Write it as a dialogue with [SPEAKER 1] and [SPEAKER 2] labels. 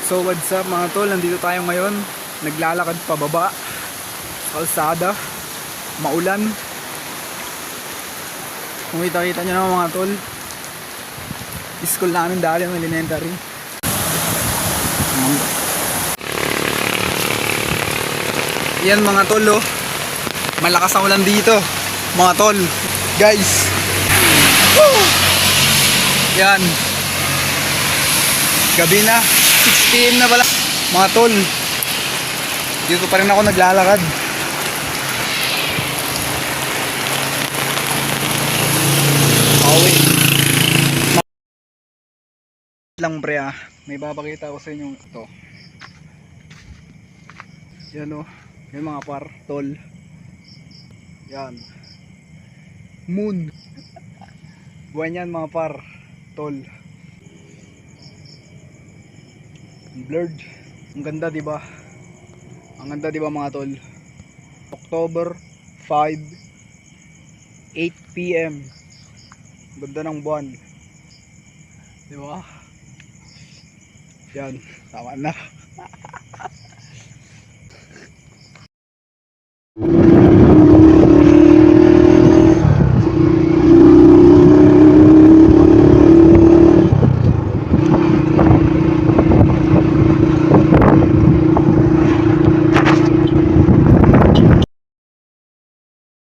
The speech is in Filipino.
[SPEAKER 1] So what's up mga tol, nandito tayo ngayon. Naglalakad pababa sa kalsada, maulan. Kung kita-kita nyo naman mga tol, school namin dali ng elementary. Yan mga tol, oh. Malakas ang ulan dito mga tol, guys. Woo! Yan, gabi na, 6 PM na pala mga tol. Dito pa rin ako naglalakad. Okay lang pre, may babakita ako sa inyo ito. Yan o, yan mga par, tol. Yan, moon. Buwan yan mga par, tol. Blurred. Ang ganda, di ba? Ang ganda, di ba mga tol? October 5, 8 PM. Ganda ng buwan. Di ba? Yan, tama na.